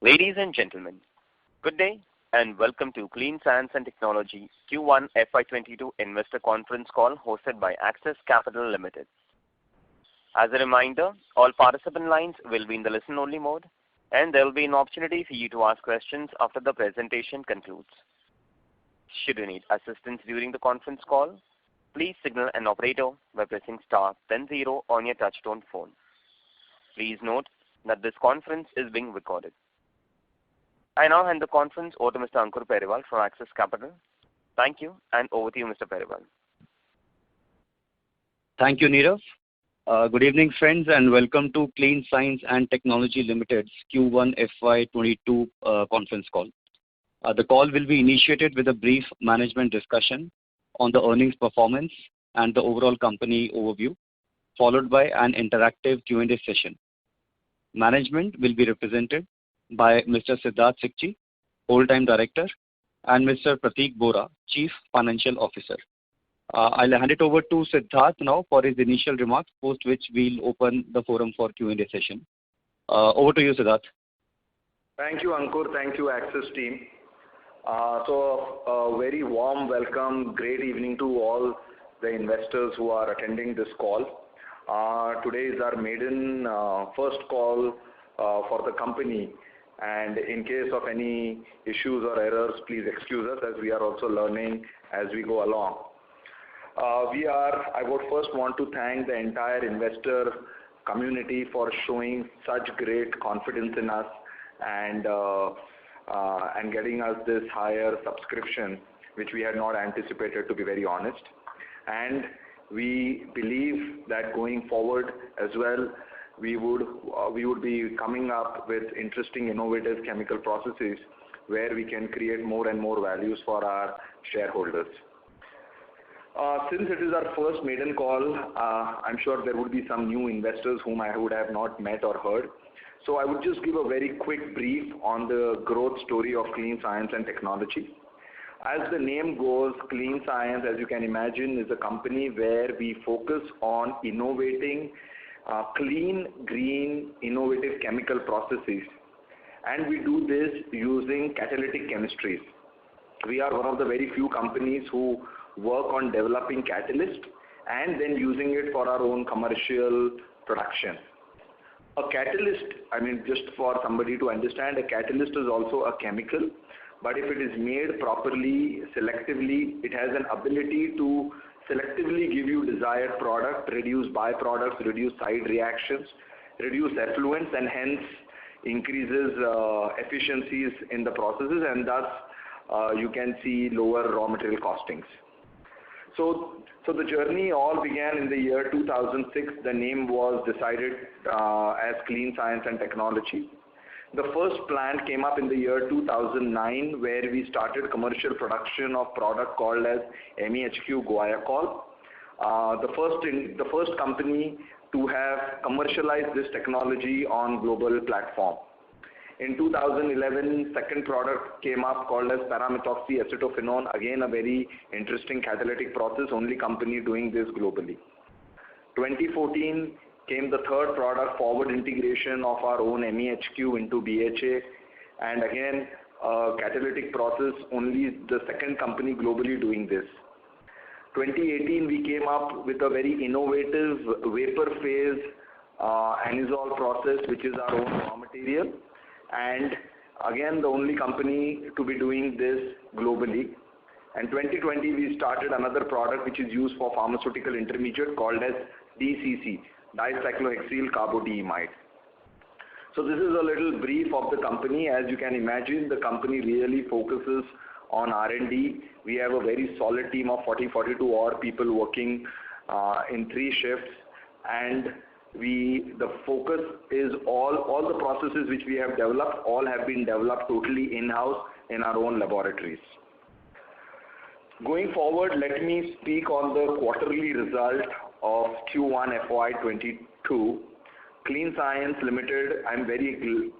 Ladies and gentlemen, good day and welcome to Clean Science and Technology Q1 FY22 Investor Conference Call hosted by Axis Capital Limited. As a reminder, all participant lines will be in the listen-only mode and there will be an opportunity for you to ask questions after the presentation concludes. Should you need assistance during the conference call, please signal an operator by pressing star then 0 on your touchtone phone. Please note that this conference is being recorded. I now hand the conference over to Mr. Ankur Periwal from Axis Capital. Thank you, and over to you, Mr. Periwal. Thank you, Nirav. Good evening, friends, and welcome to Clean Science and Technology Limited's Q1 FY22 conference call. The call will be initiated with a brief management discussion on the earnings performance and the overall company overview, followed by an interactive Q&A session. Management will be represented by Mr. Siddharth Sikchi, Whole-Time Director, and Mr. Prateek Bora, Chief Financial Officer. I'll hand it over to Siddharth now for his initial remarks, post which we'll open the forum for Q&A session. Over to you, Siddharth. Thank you, Ankur. Thank you, Axis team. A very warm welcome, great evening to all the investors who are attending this call. Today is our maiden first call for the company, and in case of any issues or errors, please excuse us as we are also learning as we go along. I would first want to thank the entire investor community for showing such great confidence in us and getting us this higher subscription, which we had not anticipated, to be very honest. And we believe that going forward as well, we would be coming up with interesting, innovative chemical processes where we can create more and more values for our shareholders. Since it is our first maiden call, I'm sure there would be some new investors whom I would have not met or heard. So I would just give a very quick brief on the growth story of Clean Science and Technology. As the name goes, Clean Science, as you can imagine, is a company where we focus on innovating clean, green, innovative chemical processes. And we do this using catalytic chemistries. We are one of the very few companies who work on developing catalyst and then using it for our own commercial production. A catalyst, just for somebody to understand, a catalyst is also a chemical, but if it is made properly, selectively, it has an ability to selectively give you desired product, reduce byproducts, reduce side reactions, reduce effluents, and hence increases efficiencies in the processes, and thus you can see lower raw material costings. So the journey all began in the year 2006. The name was decided as Clean Science and Technology. The first plant came up in the year 2009, where we started commercial production of product called as MEHQ Guaiacol. The first company to have commercialized this technology on global platform. In 2011, second product came up called as paramethoxyacetophenone, again a very interesting catalytic process, only company doing this globally. 2014 came the third product, forward integration of our own MEHQ into BHA, and again a catalytic process, only the second company globally doing this. 2018 we came up with a very innovative vapor phase anisole process, which is our own raw material, and again the only company to be doing this globally. And 2020 we started another product which is used for pharmaceutical intermediate called as DCC, dicyclohexyl carbodiimide. So this is a little brief of the company. As you can imagine, the company really focuses on R&D. We have a very solid team of 42 odd people working in 3 shifts, and the focus is all the processes which we have developed, all have been developed totally in-house in our own laboratories. Going forward, let me speak on the quarterly result of Q1 FY22. Clean Science Limited, I'm very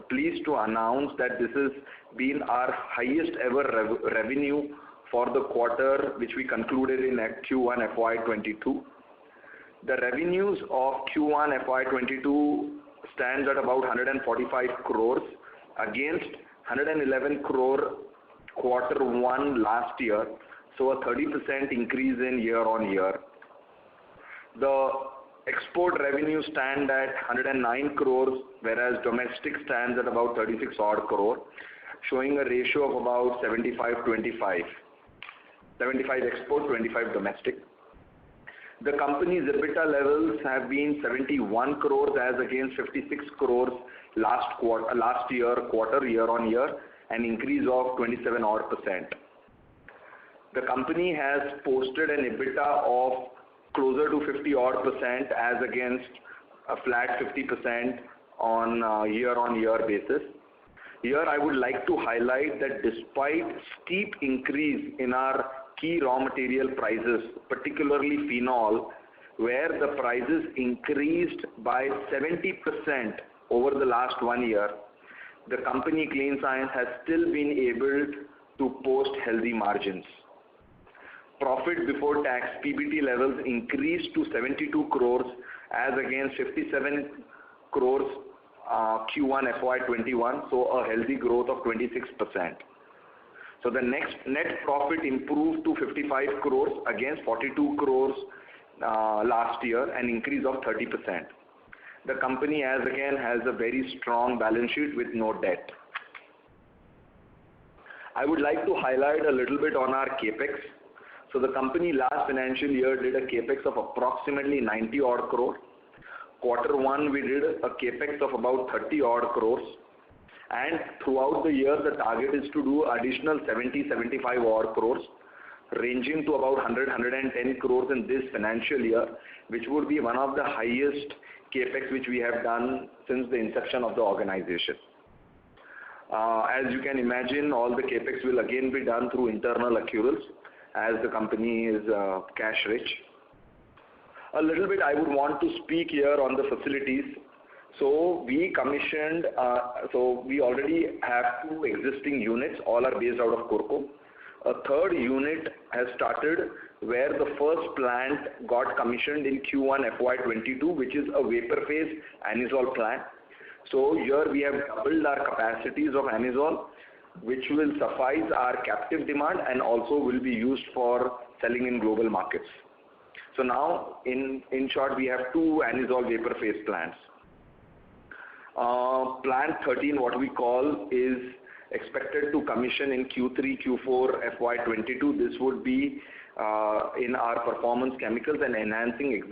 pleased to announce that this has been our highest ever revenue for the quarter which we concluded in Q1 FY22. The revenues of Q1 FY22 stands at about 145 crores, against 111 crore quarter one last year, so a 30% increase in year-on-year. The export revenue stand at 109 crores, whereas domestic stands at about 36 odd crore, showing a ratio of about 75-25. 75 export, 25 domestic. The company's EBITDA levels have been 71 crores as against 56 crores last year quarter year-on-year, an increase of 27 odd percent. The company has posted an EBITDA of closer to 50 odd percent as against a flat 50% on year-on-year basis. Here I would like to highlight that despite steep increase in our key raw material prices, particularly phenol, where the prices increased by 70% over the last 1 year, the company Clean Science has still been able to post healthy margins. Profit before tax PBT levels increased to 72 crores as against 57 crores Q1 FY21, so a healthy growth of 26%. So the net profit improved to 55 crores against 42 crores last year, an increase of 30%. The company as again has a very strong balance sheet with no debt. I would like to highlight a little bit on our capex. So the company last financial year did a capex of approximately 90 odd crore. Quarter one we did a capex of about 30 odd crores. And throughout the year the target is to do additional 70-75 odd crores, ranging to about 100-110 crores in this financial year, which would be one of the highest capex which we have done since the inception of the organization. As you can imagine, all the capex will again be done through internal accruals, as the company is cash rich. A little bit I would want to speak here on the facilities. So we commissioned, we already have 2 existing units, all are based out of Kurkumbh. A third unit has started where the first plant got commissioned in Q1 FY22, which is a vapor phase anisole plant. So here we have doubled our capacities of anisole, which will suffice our captive demand and also will be used for selling in global markets. So now, in short, we have 2 anisole vapor phase plants. Plant 13, what we call, is expected to commission in Q3, Q4, FY22. This would be in our performance chemicals and enhancing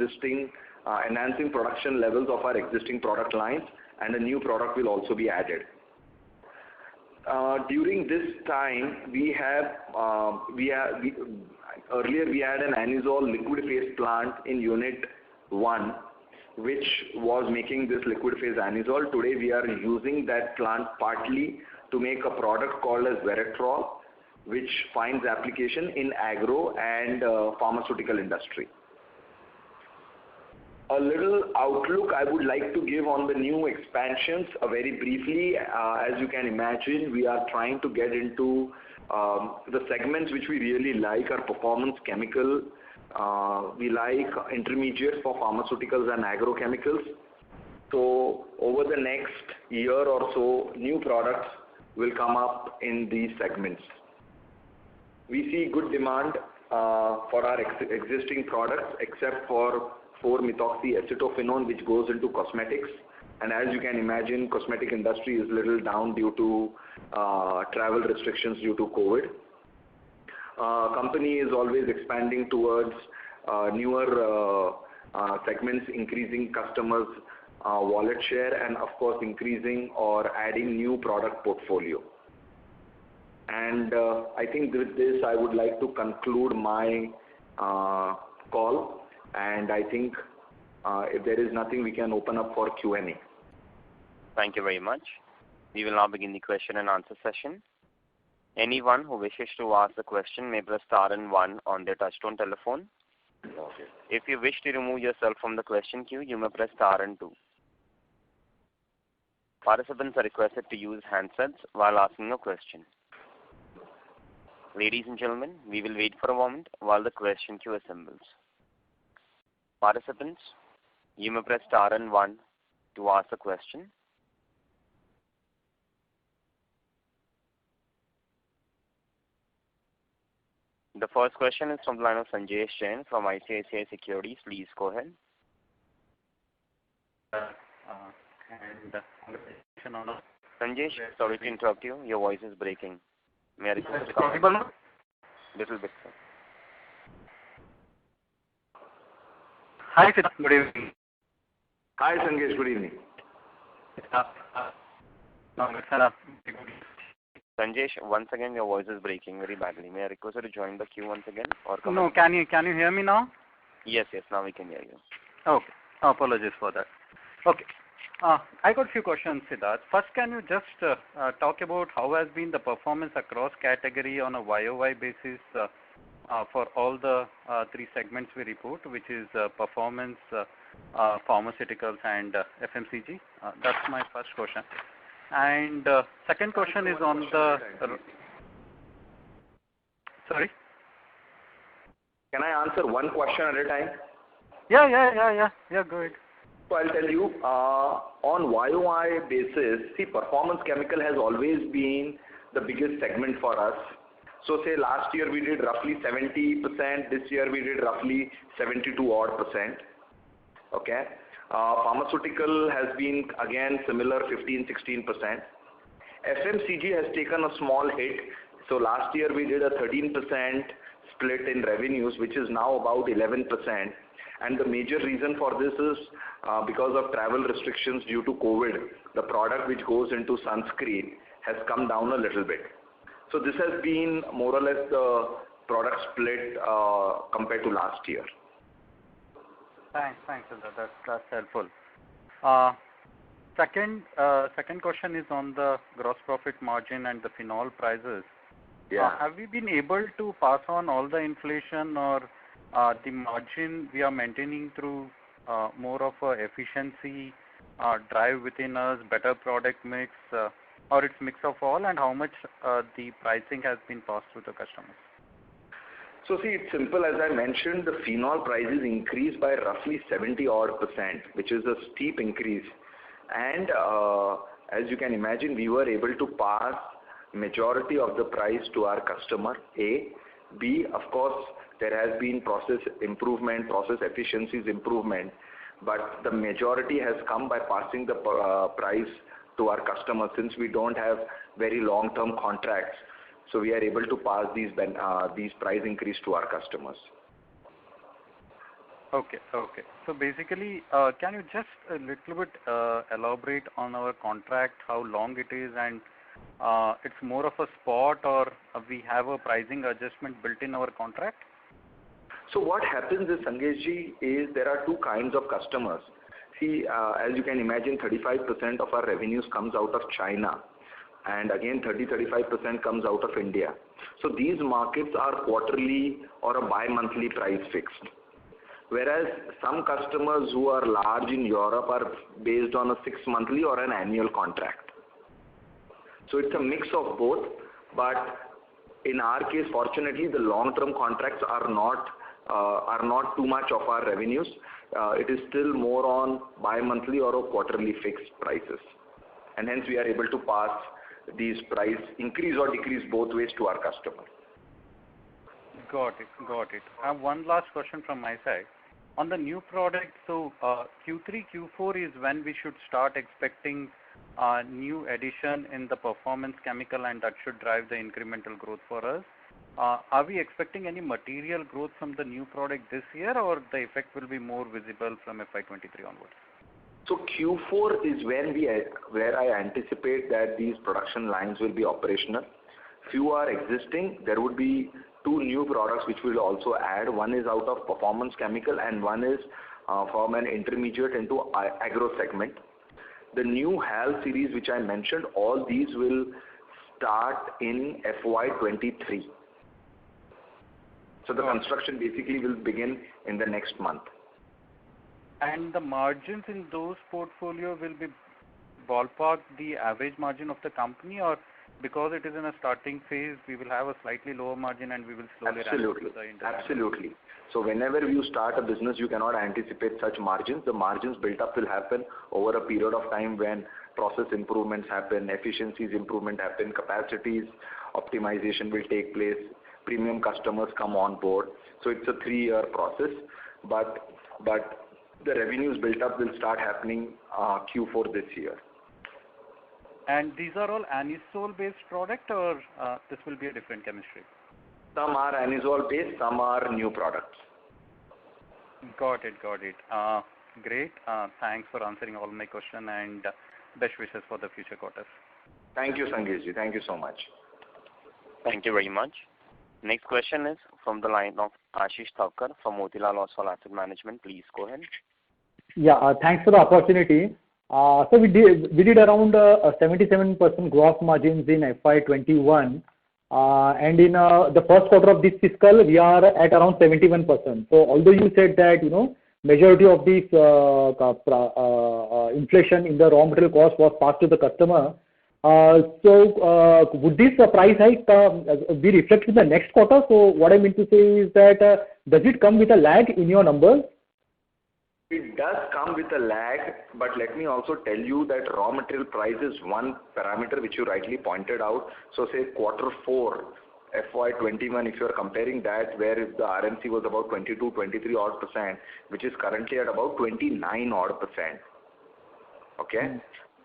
production levels of our existing product lines, and a new product will also be added. During this time, earlier we had an anisole liquid phase plant in unit 1, which was making this liquid phase anisole. Today we are using that plant partly to make a product called as Veratrole, which finds application in agro and pharmaceutical industry. A little outlook I would like to give on the new expansions very briefly. As you can imagine, we are trying to get into the segments which we really like are performance chemical. We like intermediates for pharmaceuticals and agrochemicals. So over the next year or so, new products will come up in these segments. We see good demand for our existing products, except for 4-methoxyacetophenone, which goes into cosmetics. And as you can imagine, cosmetic industry is little down due to travel restrictions due to COVID. Company is always expanding towards newer segments, increasing customers' wallet share, and of course increasing or adding new product portfolio. And I think with this I would like to conclude my call. And I think if there is nothing, we can open up for Q&A. Thank you very much. We will now begin the question and answer session. Anyone who wishes to ask a question may press star and 1 on their touchtone telephone. Okay. If you wish to remove yourself from the question queue, you may press star and 2. Participants are requested to use handsets while asking a question. Ladies and gentlemen, we will wait for a moment while the question queue assembles. Participants, you may press star and 1 to ask a question. The first question is from the line of Sanjesh Jain from ICICI Securities. Please go ahead. Sanjesh, sorry to interrupt you. Your voice is breaking. May I request to come little bit, sir. Hi, Siddharth. Good evening. Hi, Sanjesh. Good evening. Sanjesh, once again, your voice is breaking very badly. May I request you to join the queue once again? Or come No, can you hear me now? Yes, now we can hear you. Okay. Apologies for that. Okay. I got a few questions, Siddharth. First, can you just talk about how has been the performance across category on a YOY basis for all the three segments we report, which is performance, pharmaceuticals, and FMCG? That's my first question. And second question is on the... Sorry? Can I answer one question at a time? Yeah, go ahead. So I'll tell you, on YOY basis, see, performance chemical has always been the biggest segment for us. So say last year we did roughly 70%, this year we did roughly 72%. Okay. Pharmaceutical has been again similar 15-16%. FMCG has taken a small hit. So last year we did a 13% split in revenues, which is now about 11%. And the major reason for this is because of travel restrictions due to COVID. The product which goes into sunscreen has come down a little bit. So this has been more or less the product split compared to last year. Thanks, that's helpful. Second question is on the gross profit margin and the phenol prices. Yeah. Have we been able to pass on all the inflation, or the margin we are maintaining through more of a efficiency drive within us, better product mix, or it's mix of all, and how much the pricing has been passed to the customers? So see, it's simple. As I mentioned, the phenol prices increased by roughly 70%, which is a steep increase. And as you can imagine, we were able to pass majority of the price to our customer, A. B, of course, there has been process improvement, process efficiencies improvement, but the majority has come by passing the price to our customers, since we don't have very long-term contracts. So we are able to pass these price increase to our customers. Okay. So basically, can you just a little bit elaborate on our contract, how long it is, and it's more of a spot, or we have a pricing adjustment built in our contract? So what happens is, Sanjeshji, is there are two kinds of customers. See, as you can imagine, 35% of our revenues comes out of China, and again 30-35% comes out of India. So these markets are quarterly or a bi-monthly price fixed. Whereas some customers who are large in Europe are based on a 6-monthly or an annual contract. So it's a mix of both, but in our case, fortunately, the long-term contracts are not too much of our revenues. It is still more on bi-monthly or a quarterly fixed prices, and hence we are able to pass these price increase or decrease both ways to our customer. Got it. I have one last question from my side. On the new product, so Q3, Q4 is when we should start expecting new addition in the performance chemical, and that should drive the incremental growth for us. Are we expecting any material growth from the new product this year, or the effect will be more visible from FY23 onwards? So Q4 is where I anticipate that these production lines will be operational. Few are existing. There would be 2 new products which we'll also add. One is out of performance chemical, and one is from an intermediate into agro segment. The new HAL series which I mentioned, all these will start in FY23. So the construction basically will begin in the next month. And the margins in those portfolio will be ballpark the average margin of the company, or because it is in a starting phase, we will have a slightly lower margin and we will slowly ramp up the industry? Absolutely. So whenever you start a business, you cannot anticipate such margins. The margins built up will happen over a period of time when process improvements happen, efficiencies improvement happen, capacities optimization will take place. premium customers come on board. So it's a 3-year process, but the revenues built up will start happening Q4 this year. And these are all anisole-based product, or this will be a different chemistry? Some are anisole-based, some are new products. Got it. Great. Thanks for answering all my question, and best wishes for the future quarters. Thank you, Sangesh. Thank you so much. Thank you very much. Next question is from the line of Ashish Thakkar from Motilal Oswal Asset Management. Please go ahead. Yeah, thanks for the opportunity. So we did around 77% gross margins in FY21, and in the first quarter of this fiscal we are at around 71%. So although you said that majority of this inflation in the raw material cost was passed to the customer, so would this price hike be reflected in the next quarter? So what I mean to say is that does it come with a lag in your numbers? It does come with a lag, but let me also tell you that raw material price is one parameter which you rightly pointed out. So say quarter 4, FY21, if you are comparing that, where if the RMC was about 22, 23 odd %, which is currently at about 29 odd %. Okay?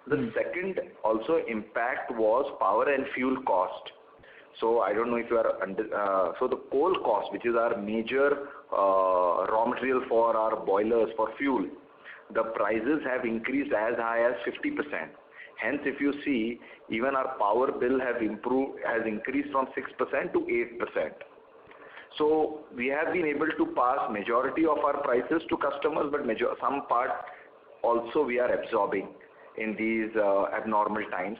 The second also impact was power and fuel cost. So I don't know if you are so the coal cost, which is our major raw material for our boilers for fuel, the prices have increased as high as 50%. Hence, if you see, even our power bill has increased from 6% to 8%. So we have been able to pass majority of our prices to customers, but some part also we are absorbing in these abnormal times.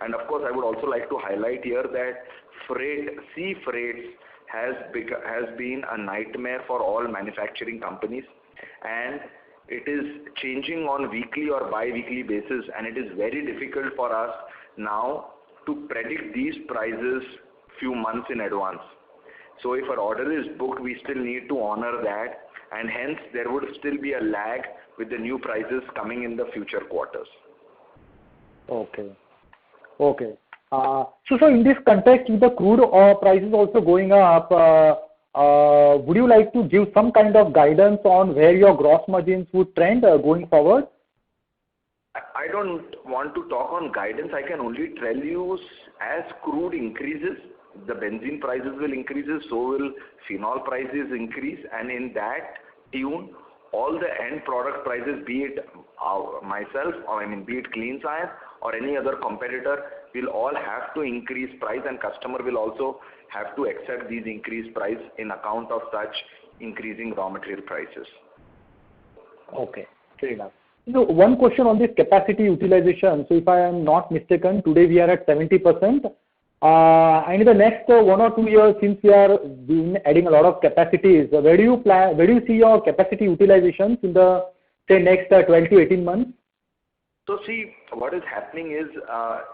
And of course, I would also like to highlight here that sea freight has been a nightmare for all manufacturing companies, and it is changing on weekly or bi-weekly basis, and it is very difficult for us now to predict these prices few months in advance. So if an order is booked, we still need to honor that, and hence there would still be a lag with the new prices coming in the future quarters. Okay. So in this context, with the crude oil prices also going up, would you like to give some kind of guidance on where your gross margins would trend going forward? I don't want to talk on guidance. I can only tell you, as crude increases, the benzene prices will increase, so will phenol prices increase, and in that tune, all the end product prices, be it myself, or be it Clean Science or any other competitor, will all have to increase price, and customer will also have to accept these increased price in account of such increasing raw material prices. Okay, fair enough. So one question on this capacity utilization. So if I am not mistaken, today we are at 70%. And in the next 1 or 2 years, since we are adding a lot of capacities, where do you see your capacity utilizations in the next 12 to 18 months? So see, what is happening is,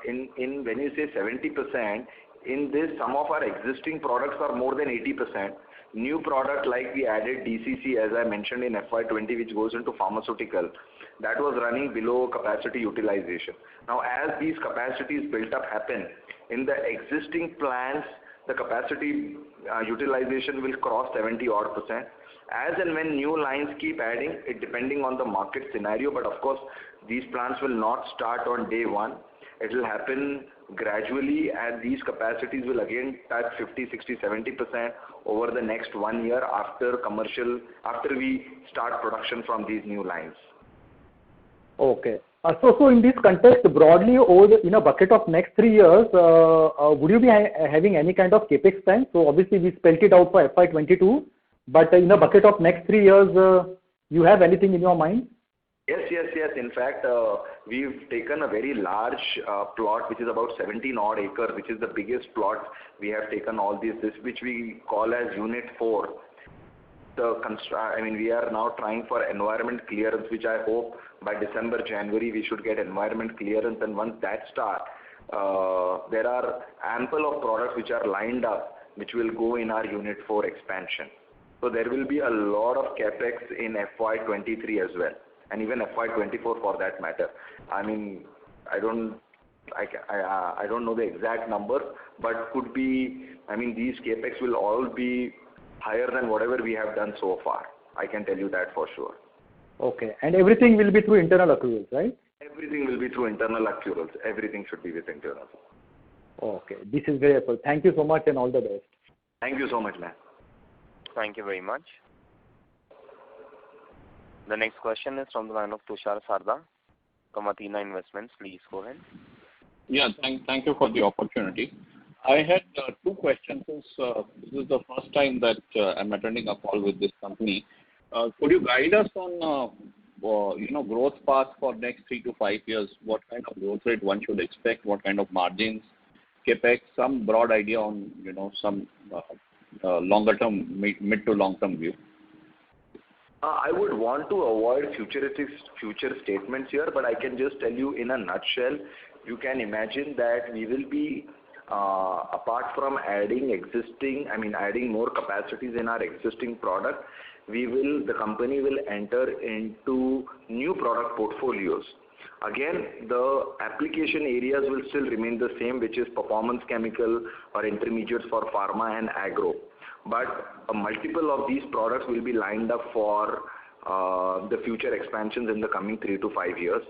in when you say 70%, in this some of our existing products are more than 80%. New product like we added DCC, as I mentioned in FY20, which goes into pharmaceutical, that was running below capacity utilization. Now as these capacities built up happen, in the existing plants, the capacity utilization will cross 70 odd %. As and when new lines keep adding, it depending on the market scenario, but of course these plants will not start on day one. It will happen gradually, and these capacities will again touch 50, 60, 70% over the next 1 year after we start production from these new lines. Okay. So in this context, broadly, in a bucket of next 3 years, would you be having any kind of capex plan? So obviously we spelled it out for FY22, but in a bucket of next 3 years, you have anything in your mind? Yes. In fact, we've taken a very large plot, which is about 17 odd acres, which is the biggest plot we have taken all this which we call as Unit 4. We are now trying for environment clearance, which I hope by December, January we should get environment clearance, and once that starts, there are ample of products which are lined up, which will go in our Unit 4 expansion. So there will be a lot of capex in FY23 as well, and even FY24 for that matter. I I don't know the exact number, but could be, I mean, these capex will all be higher than whatever we have done so far. I can tell you that for sure. Okay. And everything will be through internal accruals, right? Everything will be through internal accruals. Everything should be with internal. Okay. This is very helpful. Thank you so much and all the best. Thank you so much, man. Thank you very much. The next question is from the line of Tushar Sarda from Athena Investments. Please go ahead. Yeah, thank you for the opportunity. I had two questions. This is the first time that I'm attending a call with this company. Could you guide us on growth path for next 3 to 5 years? What kind of growth rate one should expect? What kind of margins, capex? Some broad idea on some longer term, mid to long term view. I would want to avoid future statements here, but I can just tell you in a nutshell. You can imagine that we will be, apart from adding more capacities in our existing product, the company will enter into new product portfolios. Again, the application areas will still remain the same, which is performance chemical or intermediates for pharma and agro. But a multiple of these products will be lined up for the future expansions in the coming 3 to 5 years.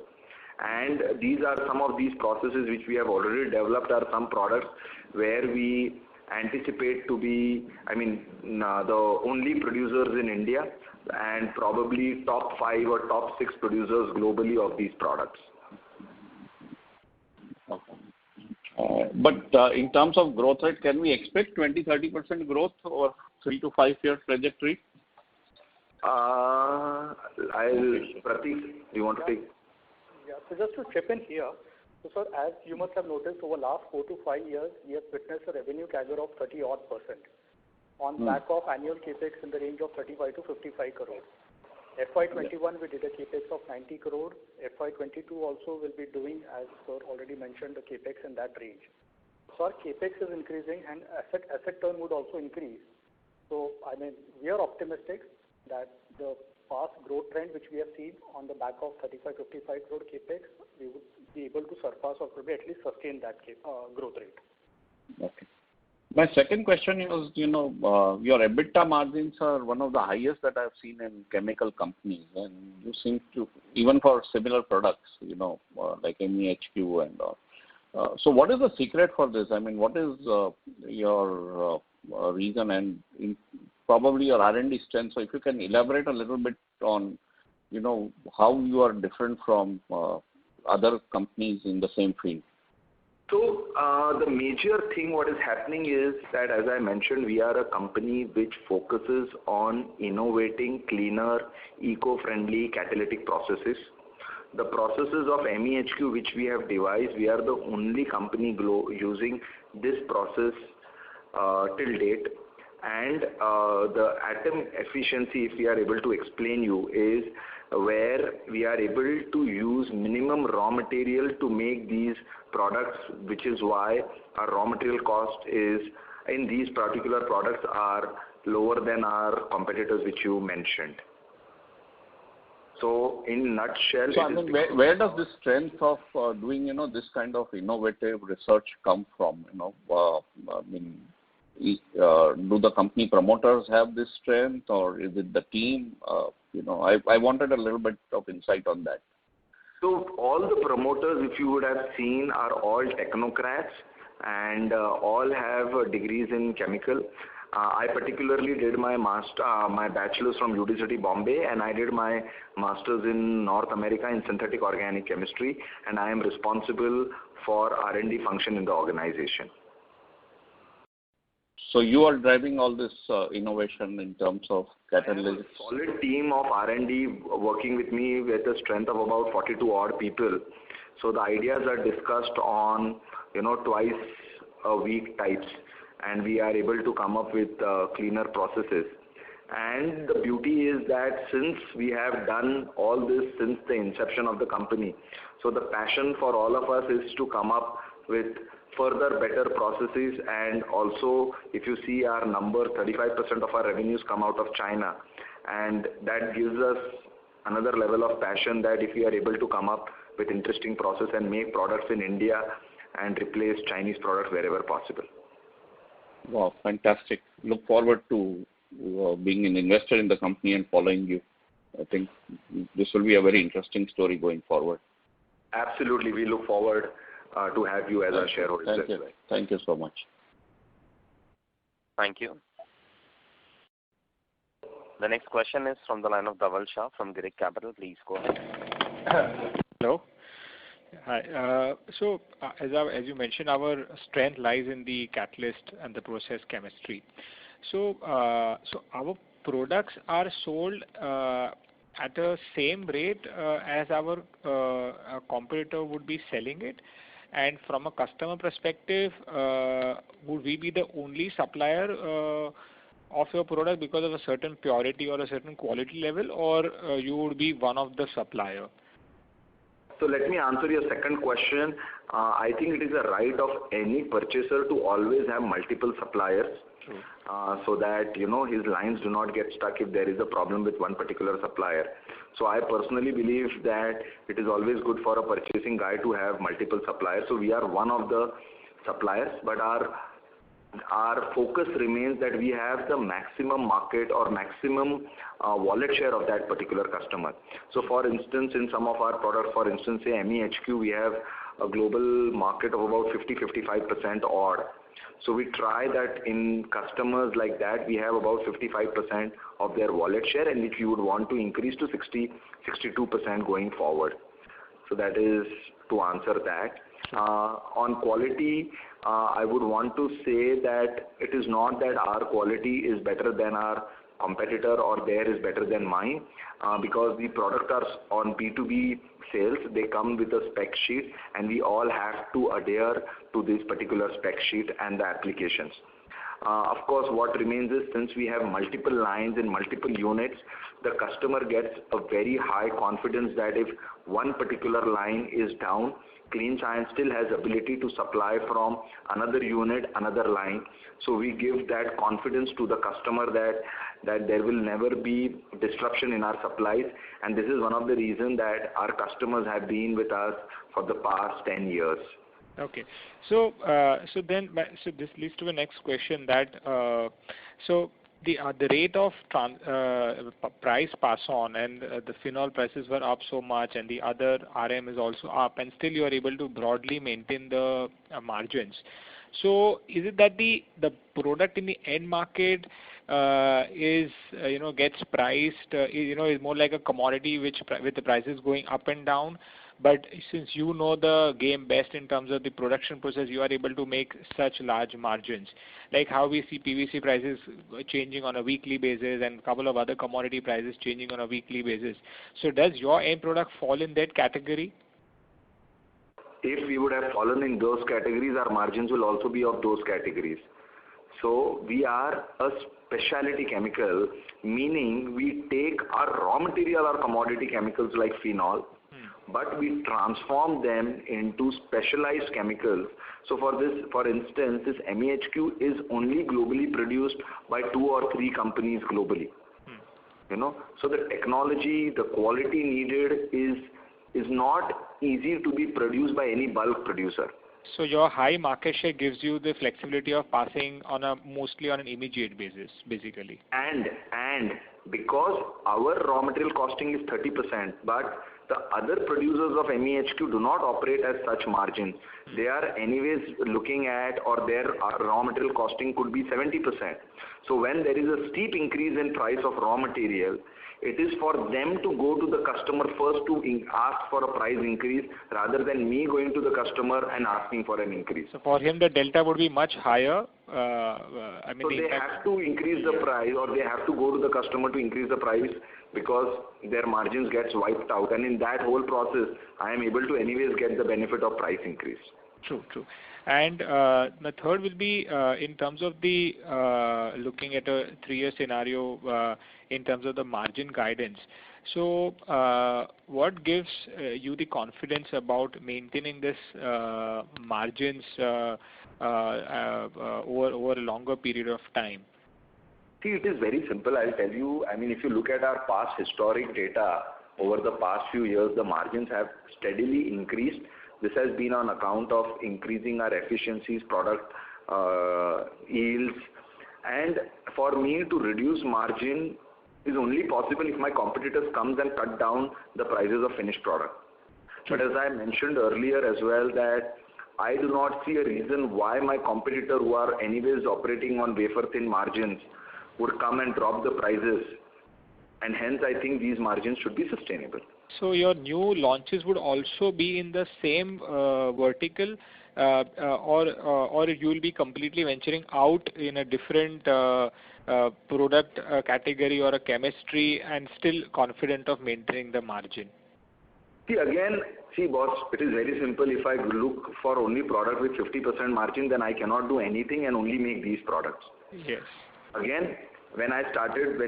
And these are some of these processes which we have already developed are some products where we anticipate to be, the only producers in India and probably top 5 or top 6 producers globally of these products. Okay. But in terms of growth rate, can we expect 20-30% growth over 3 to 5 year trajectory? Pratik, do you want to take? Yeah, so just to chip in here, so sir, as you must have noticed, over last 4 to 5 years, we have witnessed a revenue CAGR of 30-odd% on back of annual capex in the range of 35 to 55 crore. FY21 we did a capex of 90 crore. FY22 also will be doing, as sir already mentioned, the capex in that range. So our capex is increasing and asset turn would also increase. So we are optimistic that the past growth trend which we have seen on the back of 35-55 crore capex, we would be able to surpass or probably at least sustain that growth rate. Okay. My second question is, your EBITDA margins are one of the highest that I've seen in chemical companies, and you seem to, even for similar products, like MEHQ and all. So what is the secret for this? What is your reason and probably your R&D strength? So if you can elaborate a little bit on, how you are different from other companies in the same field. So the major thing what is happening is that, as I mentioned, we are a company which focuses on innovating cleaner, eco-friendly catalytic processes. The processes of MEHQ which we have devised, we are the only company using this process till date. And the atom efficiency, if we are able to explain you, is where we are able to use minimum raw material to make these products, which is why our raw material cost is in these particular products are lower than our competitors which you mentioned. So in nutshell, where does this strength of doing this kind of innovative research come from? Do the company promoters have this strength, or is it the team? I wanted a little bit of insight on that. So all the promoters, if you would have seen, are all technocrats and all have degrees in chemical. I particularly did my bachelor's from UD City, Bombay, and I did my master's in North America in synthetic organic chemistry, and I am responsible for R&D function in the organization. So you are driving all this innovation in terms of catalysts. A solid team of R&D working with me with a strength of about 42 odd people. So the ideas are discussed on twice a week types, and we are able to come up with cleaner processes. And the beauty is that since we have done all this since the inception of the company, so the passion for all of us is to come up with further better processes. And also, if you see our number, 35% of our revenues come out of China, and that gives us another level of passion that if we are able to come up with interesting process and make products in India and replace Chinese products wherever possible. Wow, fantastic. Look forward to being an investor in the company and following you. I think this will be a very interesting story going forward. Absolutely. We look forward to have you as our shareholders. Thank you. Thank you so much. Thank you. The next question is from the line of Dhaval Shah from Girik Capital. Please go ahead. Hello. Hi. As you mentioned, our strength lies in the catalyst and the process chemistry. So our products are sold at the same rate as our competitor would be selling it. And from a customer perspective, would we be the only supplier of your product because of a certain purity or a certain quality level, or you would be one of the supplier? So let me answer your second question. I think it is a right of any purchaser to always have multiple suppliers. So that his lines do not get stuck if there is a problem with one particular supplier. So I personally believe that it is always good for a purchasing guy to have multiple suppliers. So we are one of the suppliers, but our focus remains that we have the maximum market or maximum wallet share of that particular customer. So for instance, in some of our products, for instance, say MEHQ, we have a global market of about 50-55% odd. So we try that in customers like that, we have about 55% of their wallet share, and which we would want to increase to 60-62% going forward. So that is to answer that. On quality, I would want to say that it is not that our quality is better than our competitor or there is better than mine, because the product are on B2B sales. They come with a spec sheet, and we all have to adhere to this particular spec sheet and the applications. Of course, what remains is, since we have multiple lines in multiple units, the customer gets a very high confidence that if one particular line is down, Clean Science still has ability to supply from another unit, another line. So we give that confidence to the customer that there will never be disruption in our supplies, and this is one of the reasons that our customers have been with us for the past 10 years. Okay. So this leads to the next question that the rate of price pass on and the phenol prices were up so much, and the other RM is also up, and still you are able to broadly maintain the margins. So is it that the product in the end market is gets priced is more like a commodity with the prices going up and down? But since you know the game best in terms of the production process, you are able to make such large margins. Like how we see PVC prices changing on a weekly basis and a couple of other commodity prices changing on a weekly basis. So does your end product fall in that category? If we would have fallen in those categories, our margins will also be of those categories. So we are a specialty chemical, meaning we take our raw material or commodity chemicals like phenol, but we transform them into specialized chemicals. So for instance, this MEHQ is only globally produced by 2 or 3 companies globally. So the technology, the quality needed is not easy to be produced by any bulk producer. So your high market share gives you the flexibility of passing on mostly on an immediate basis, basically. And because our raw material costing is 30%, but the other producers of MEHQ do not operate at such margins. They are anyways looking at, or their raw material costing could be 70%. So when there is a steep increase in price of raw material, it is for them to go to the customer first to ask for a price increase rather than me going to the customer and asking for an increase. So for him the delta would be much higher. So they have to increase the price, or they have to go to the customer to increase the price, because their margins gets wiped out, and in that whole process I am able to anyways get the benefit of price increase. True. And the third will be in terms of the looking at a 3-year scenario in terms of the margin guidance. So what gives you the confidence about maintaining this margins over a longer period of time? See, it is very simple. I'll tell you. I mean, if you look at our past historic data over the past few years, the margins have steadily increased. This has been on account of increasing our efficiencies, product yields, and for me to reduce margin is only possible if my competitors comes and cut down the prices of finished product. But as I mentioned earlier as well, that I do not see a reason why my competitor, who are anyways operating on wafer thin margins, would come and drop the prices, and hence I think these margins should be sustainable. So your new launches would also be in the same vertical, or you will be completely venturing out in a different product category or a chemistry and still confident of maintaining the margin? See boss, it is very simple. If I look for only product with 50% margin, then I cannot do anything and only make these products. Yes. Again, when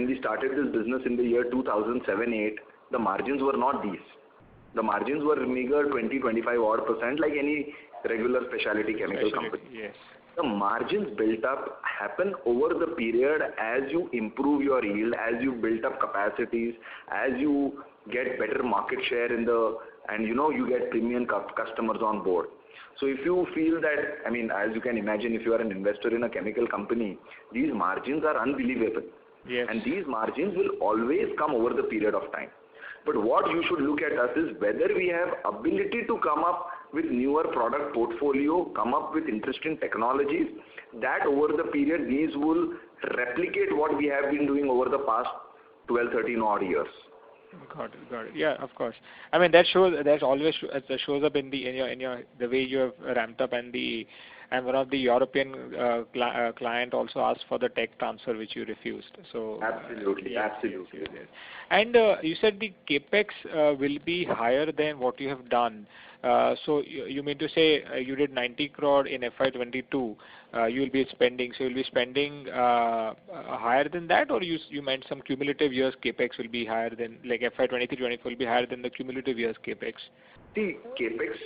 we started this business in the year 2007-8, the margins were not these. The margins were meager 20-25% like any regular specialty chemical company. Yes. The margins built up happen over the period as you improve your yield, as you build up capacities, as you get better market share and you get premium customers on board. So if you feel that, as you can imagine, if you are an investor in a chemical company, these margins are unbelievable. Yes. And these margins will always come over the period of time. But what you should look at us is whether we have ability to come up with newer product portfolio, come up with interesting technologies, that over the period these will replicate what we have been doing over the past 12, 13 odd years. Got it. Yeah, of course. That shows up in the way you have ramped up, and one of the European client also asked for the tech transfer, which you refused. So absolutely. And you said the capex will be higher than what you have done. So you mean to say you did 90 crore in FY22, you will be spending. So you'll be spending higher than that, or you meant some cumulative years capex will be higher than, like FY23-24 will be higher than the cumulative years capex? See, capex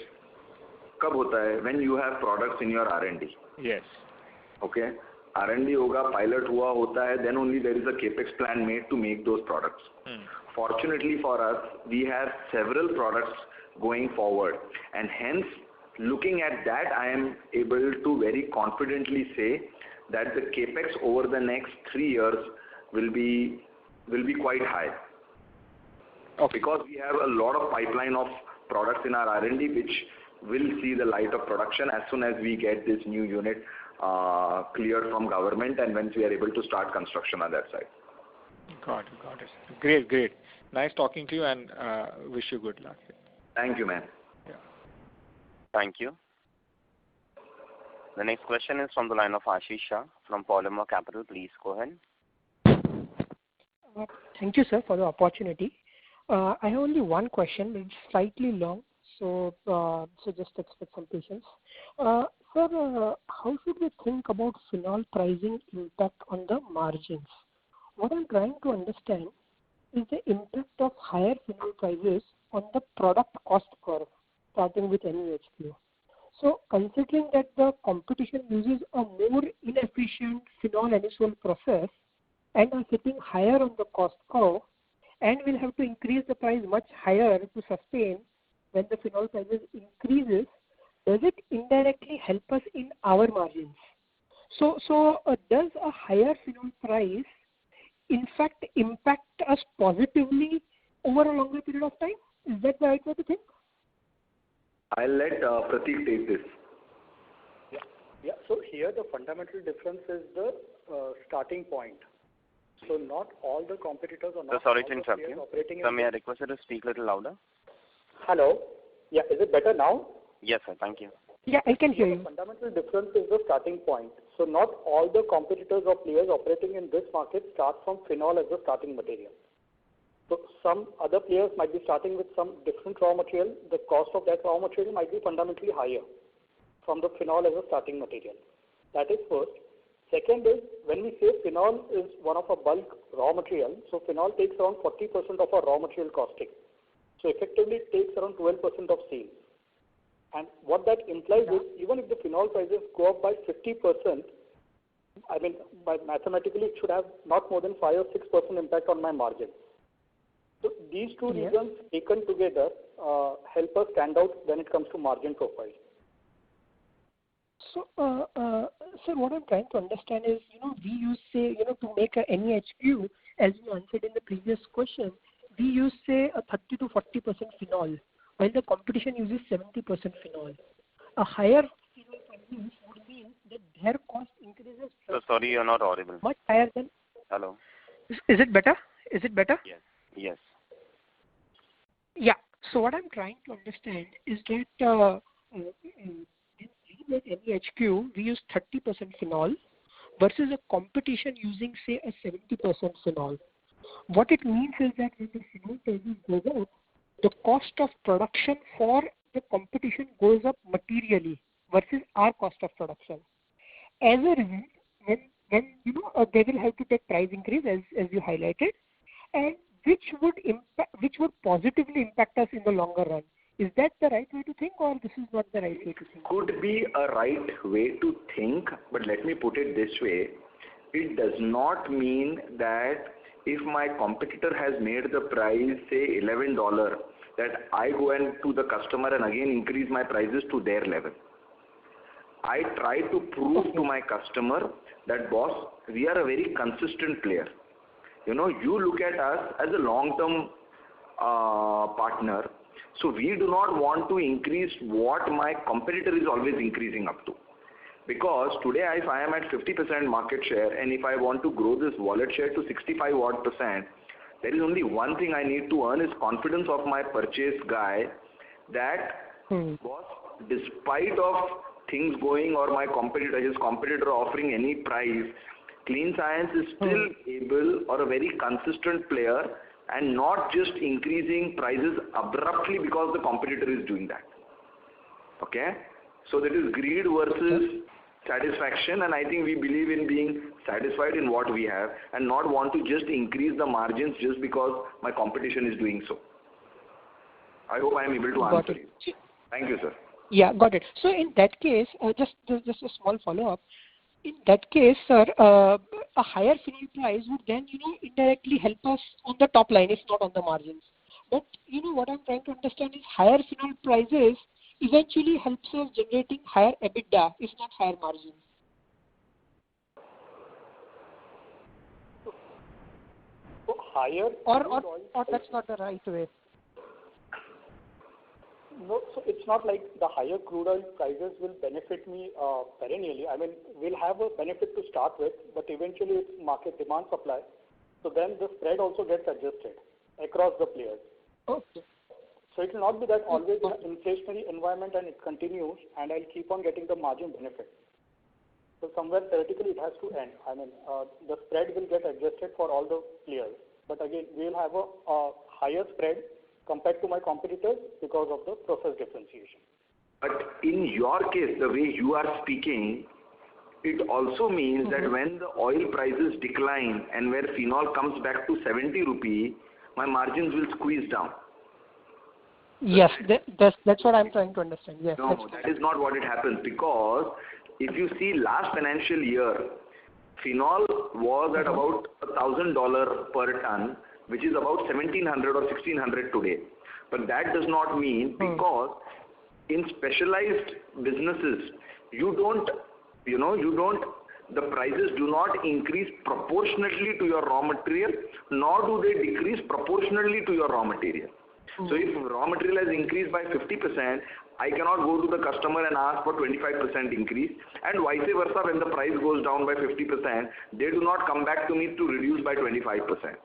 कब होता है? When you have products in your R&D. Yes. Okay. R&D होगा, pilot हुआ होता है, then only there is a capex plan made to make those products. Fortunately for us, we have several products going forward, and hence looking at that, I am able to very confidently say that the capex over the next 3 years will be quite high. Okay. Because we have a lot of pipeline of products in our R&D which will see the light of production as soon as we get this new unit cleared from government, and once we are able to start construction on that side. Got it. Great. Nice talking to you, and wish you good luck. Thank you, man. Yeah. Thank you. The next question is from the line of Ashish Shah from Polymer Capital. Please go ahead. Thank you, sir, for the opportunity. I have only one question, which is slightly long, so just expect some patience. Sir, how should we think about phenol pricing impact on the margins? What I'm trying to understand is the impact of higher phenol prices on the product cost curve, starting with MEHQ. So, considering that the competition uses a more inefficient phenol-anisole process and are sitting higher on the cost curve, and will have to increase the price much higher to sustain when the phenol prices increases, does it indirectly help us in our margins? So does a higher phenol price in fact impact us positively over a longer period of time? Is that the right way to think? I'll let Pratik take this. Yeah. So here the fundamental difference is the starting point. So not all the competitors are not. Sorry to interrupt you. Sir, may I request you to speak a little louder? Hello. Yeah, is it better now? Yes, sir. Thank you. Yeah, I can hear you. The fundamental difference is the starting point. So not all the competitors or players operating in this market start from phenol as the starting material. So some other players might be starting with some different raw material. The cost of that raw material might be fundamentally higher from the phenol as a starting material. That is first. Second is, when we say phenol is one of a bulk raw material, so phenol takes around 40% of our raw material costing. So effectively it takes around 12% of sales. And what that implies is, even if the phenol prices go up by 50%, by mathematically it should have not more than 5 or 6% impact on my margin. So these two reasons taken together help us stand out when it comes to margin profile? So, sir, what I'm trying to understand is, we use, say, to make a NEHQ, as you answered in the previous question, we use, say, a 30 to 40% phenol, while the competition uses 70% phenol. A higher phenol price would mean that their cost increases. So sorry, you're not audible. Much higher than. Hello. Is it better? Is it better? Yes. Yes. Yeah. So what I'm trying to understand is that when we make NEHQ, we use 30% phenol versus a competition using, say, a 70% phenol. What it means is that when the phenol prices goes up, the cost of production for the competition goes up materially versus our cost of production. As a result, when they will have to take price increase, as you highlighted, and which would positively impact us in the longer run. Is that the right way to think, or this is not the right way to think? Could be a right way to think, but let me put it this way. It does not mean that if my competitor has made the price, say, $11, that I go and to the customer and again increase my prices to their level. I try to prove to my customer that, boss, we are a very consistent player. You look at us as a long-term partner. So we do not want to increase what my competitor is always increasing up to. Because today, if I am at 50% market share and if I want to grow this wallet share to 65 odd %, there is only one thing I need to earn is confidence of my purchase guy that, boss, despite of things going or his competitor offering any price, Clean Science is still able or a very consistent player and not just increasing prices abruptly because the competitor is doing that. Okay? So that is greed versus satisfaction, and I think we believe in being satisfied in what we have and not want to just increase the margins just because my competition is doing so. I hope I am able to answer you. Thank you, sir. Yeah, got it. So in that case, just a small follow-up. In that case, sir, a higher phenol price would then, indirectly help us on the top line, if not on the margins. But, what I'm trying to understand is higher phenol prices eventually helps us generating higher EBITDA, if not higher margins. So higher... Or that's not the right way. No, so it's not like the higher crude oil prices will benefit me perennially. I mean, we'll have a benefit to start with, but eventually it's market demand supply. So then the spread also gets adjusted across the players. Okay. So it will not be that always an inflationary environment and it continues and I'll keep on getting the margin benefit. So somewhere theoretically it has to end. I mean, the spread will get adjusted for all the players. But again, we'll have a higher spread compared to my competitors because of the process differentiation. But in your case, the way you are speaking, it also means that when the oil prices decline and where phenol comes back to 70 rupee, my margins will squeeze down. Yes, that's what I'm trying to understand. Yes, no, that is not what it happens, because if you see last financial year, phenol was at about $1,000 per ton, which is about 1,700 or 1,600 today. But that does not mean, because in specialized businesses, the prices do not increase proportionately to your raw material, nor do they decrease proportionally to your raw material. So if raw material has increased by 50%, I cannot go to the customer and ask for 25% increase, and vice versa. When the price goes down by 50%, they do not come back to me to reduce by 25%.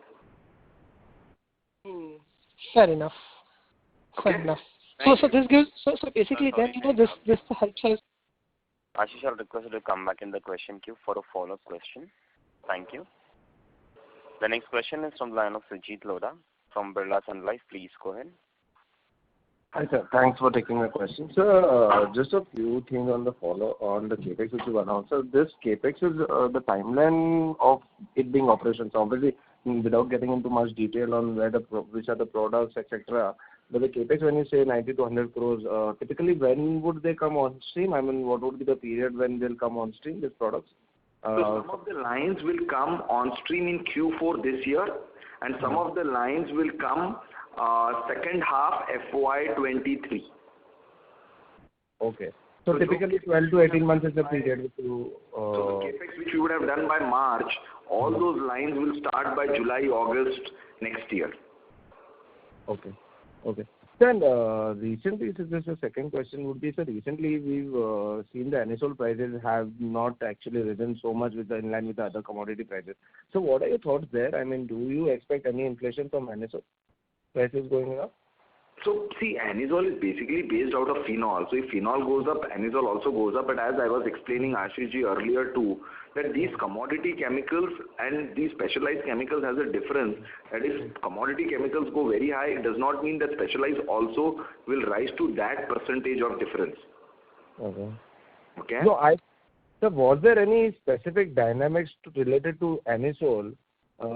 Fair enough. Fair enough. So this gives so basically then this helps us. Ashish, I'll request you to come back in the question queue for a follow-up question. Thank you. The next question is from the line of Sujit Lodha from Birla Sun Life. Please go ahead. Hi, sir. Thanks for taking my question. Sir, just a few things on the CAPEX which you announced. So this CAPEX is the timeline of it being operational. So obviously, without getting into much detail on which are the products, etc., but the CAPEX, when you say 90 to 100 crores, typically when would they come on stream? I mean, what would be the period when they'll come on stream, these products? So some of the lines will come on stream in Q4 this year, and some of the lines will come second half FY23. Okay. So typically 12 to 18 months is the period to. So the capex which we would have done by March, all those lines will start by July, August next year. Okay. Okay. Then recently, so just a second question would be, sir, recently we've seen the anisole prices have not actually risen so much in line with the other commodity prices. So what are your thoughts there? I mean, do you expect any inflation from anisole prices going up? So see, anisole is basically based out of phenol. So if phenol goes up, anisole also goes up. But as I was explaining Ashish ji earlier too, that these commodity chemicals and these specialized chemicals has a difference. That if commodity chemicals go very high, it does not mean that specialized also will rise to that percentage of difference. Okay. Okay. So was there any specific dynamics related to anisole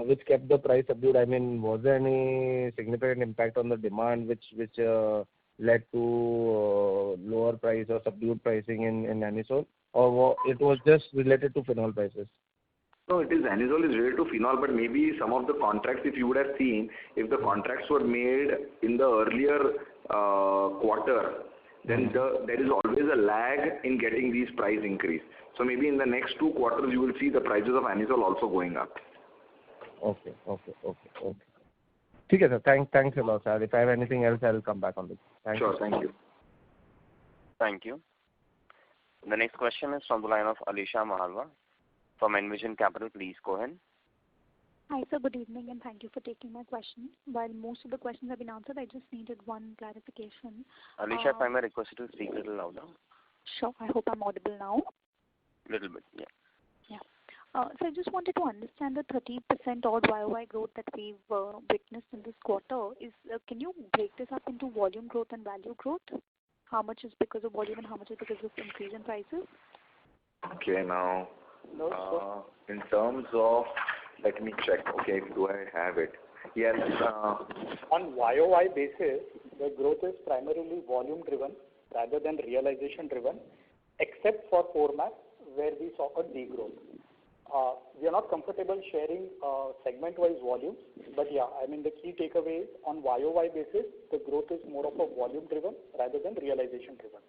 which kept the price subdued? I mean, was there any significant impact on the demand which led to lower price or subdued pricing in anisole, or it was just related to phenol prices? No, anisole is related to phenol, but maybe some of the contracts, if you would have seen, if the contracts were made in the earlier quarter, then there is always a lag in getting these price increase. So maybe in the next 2 quarters, you will see the prices of anisole also going up. Okay. Okay, sir. Thanks a lot, sir. If I have anything else, I will come back on this. Thank you. Thank you. Thank you. The next question is from the line of Alisha Mahalwa from Envision Capital. Please go ahead. Hi, sir. Good evening, and thank you for taking my question. While most of the questions have been answered, I just needed one clarification. Alisha, if I may request you to speak a little louder. Sure. I hope I'm audible now. Little bit, yeah. So I just wanted to understand the 30% odd YOY growth that we've witnessed in this quarter. Can you break this up into volume growth and value growth? How much is because of volume and how much is because of increase in prices? Okay, now, in terms of, let me check. Okay, do I have it? Yes. On YOY basis, the growth is primarily volume driven rather than realization driven, except for Format, where we saw a degrowth. We are not comfortable sharing segment-wise volumes, but yeah, I mean the key takeaway on YOY basis, the growth is more of a volume driven rather than realization driven.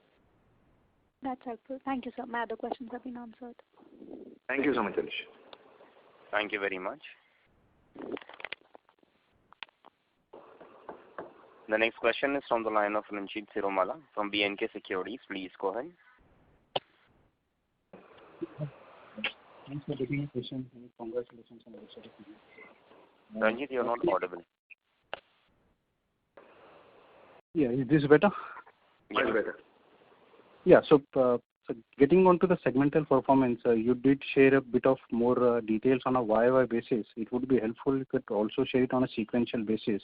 That's helpful. Thank you, sir. My other questions have been answered. Thank you so much, Alisha. Thank you very much. The next question is from the line of Ranjit Siromala from B&K Securities. Please go ahead. Thanks for taking the question and congratulations on the set of Ranjit, you're not audible. Yeah, is this better? Much better. Yeah, so getting on to the segmental performance, you did share a bit of more details on a YOY basis. It would be helpful if you could also share it on a sequential basis.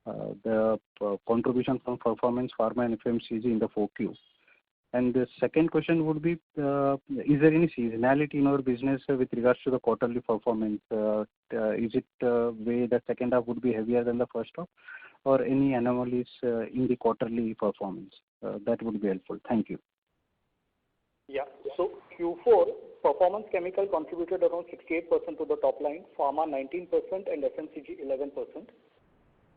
The contribution from performance, pharma and FMCG in the 4Q. And the second question would be, is there any seasonality in our business with regards to the quarterly performance? Is it way the second half would be heavier than the first half, or any anomalies in the quarterly performance? That would be helpful. Thank you. Yeah. So Q4, Performance Chemical contributed around 68% to the top line, Pharma 19% and FMCG 11%.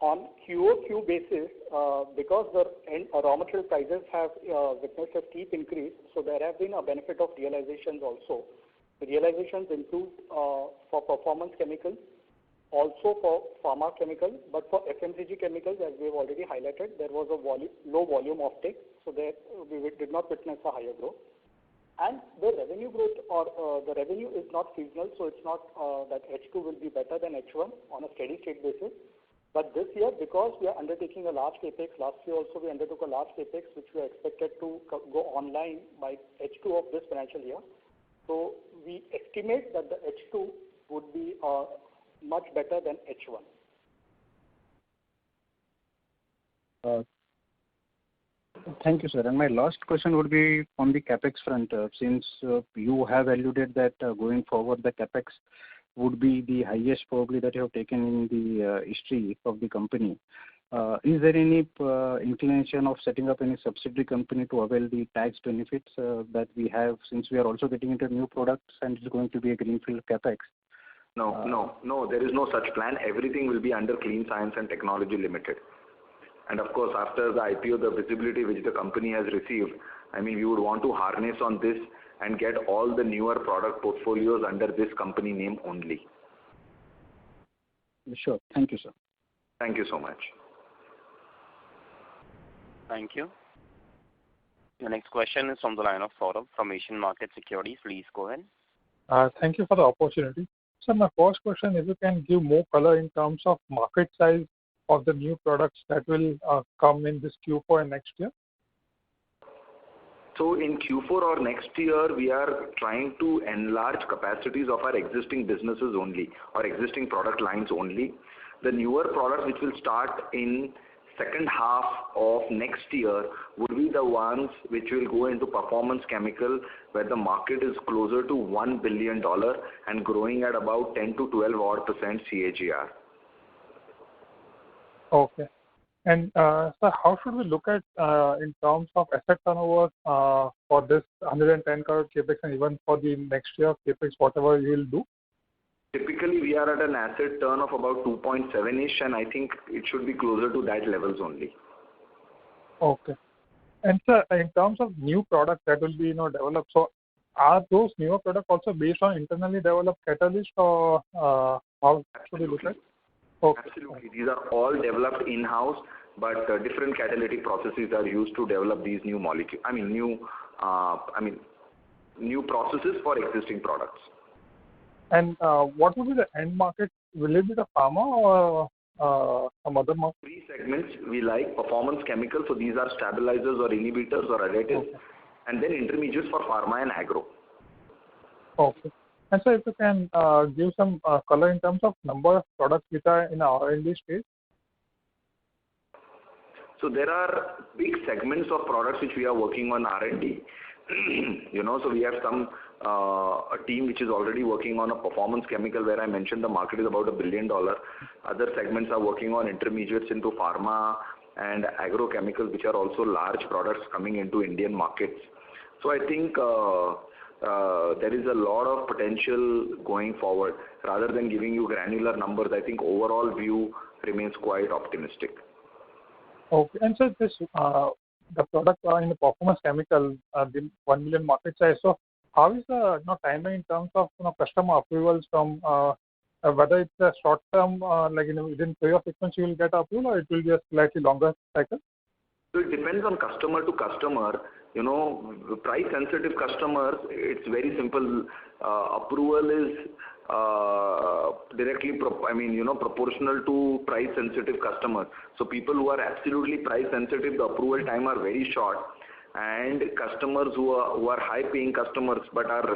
On QOQ basis, because the raw material prices have witnessed a steep increase, so there have been a benefit of realizations also. The realizations improved for Performance Chemicals, also for Pharma Chemical, but for FMCG Chemicals, as we have already highlighted, there was a low volume offtake, so there we did not witness a higher growth. And the revenue growth or the revenue is not seasonal, so it's not that H2 will be better than H1 on a steady state basis. But this year, because we are undertaking a large capex, last year also we undertook a large capex, which we are expected to go online by H2 of this financial year. So we estimate that the H2 would be much better than H1. Thank you, sir. And my last question would be on the capex front. Since you have alluded that going forward the capex would be the highest probably that you have taken in the history of the company. Is there any inclination of setting up any subsidiary company to avail the tax benefits that we have, since we are also getting into new products and it's going to be a greenfield capex? No, there is no such plan. Everything will be under Clean Science and Technology Limited. And of course, after the IPO, the visibility which the company has received, I mean, we would want to harness on this and get all the newer product portfolios under this company name only. Sure. Thank you, sir. Thank you so much. Thank you. The next question is from the line of Saurabh from Asian Market Securities. Please go ahead. Thank you for the opportunity. So my first question is, you can give more color in terms of market size of the new products that will come in this Q4 and next year? So in Q4 or next year, we are trying to enlarge capacities of our existing businesses only, or existing product lines only. The newer products which will start in second half of next year would be the ones which will go into performance chemical, where the market is closer to $1 billion and growing at about 10 to 12% CAGR. Okay. And sir, how should we look at in terms of asset turnover for this 110 crore capex and even for the next year capex, whatever you will do? Typically, we are at an asset turn of about 2.7-ish, and I think it should be closer to that levels only. Okay. And sir, in terms of new products that will be developed, so are those newer products also based on internally developed catalyst, or how should we look at? Okay. Absolutely. These are all developed in-house, but different catalytic processes are used to develop these new molecules. New processes for existing products. And what will be the end market? Will it be the pharma or some other market? Three segments we like: performance chemicals, so these are stabilizers or inhibitors or additives, and then intermediates for pharma and agro. Okay. And so if you can give some color in terms of number of products which are in our R&D stage? So there are big segments of products which we are working on R&D. So we have a team which is already working on a performance chemical, where I mentioned the market is about $1 billion. Other segments are working on intermediates into pharma and agrochemicals, which are also large products coming into Indian markets. So I think there is a lot of potential going forward. Rather than giving you granular numbers, I think overall view remains quite optimistic. Okay. And so this the product in the performance chemical, the 1 million market size. So how is the timeline in terms of customer approvals from whether it's a short term, within 3 or 6 months you will get approval, or it will be a slightly longer cycle? So it depends on customer to customer. Price sensitive customers, it's very simple. Approval is directly proportional to price sensitive customers. So people who are absolutely price sensitive, the approval time are very short. And customers who are high paying customers but are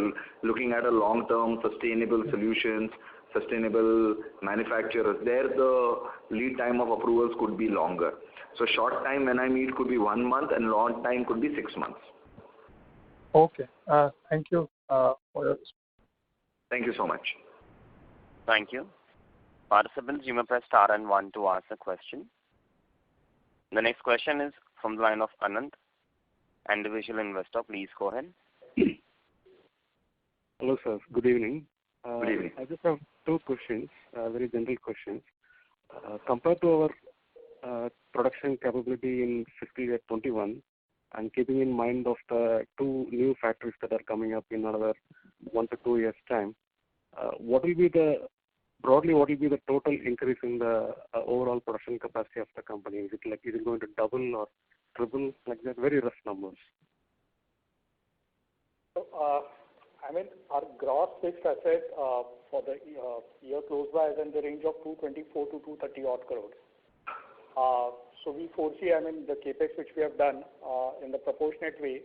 looking at a long term sustainable solutions, sustainable manufacturers, there the lead time of approvals could be longer. So short time when I mean could be 1 month, and long time could be 6 months. Okay. Thank you for your response. Thank you so much. Thank you. Participants, you may press star and 1 to ask a question. The next question is from the line of Anand, individual investor. Please go ahead. Hello, sir. Good evening. Good evening. I just have 2 questions, very general questions. Compared to our production capability in fiscal year 21, and keeping in mind of the 2 new factories that are coming up in another 1 to 2 years' time, what will be the total increase in the overall production capacity of the company? Is it going to double or triple, like that? Very rough numbers. So, our gross fixed asset for the year closed by is in the range of 224 to 230 odd crores. So we foresee, the capex which we have done in the proportionate way,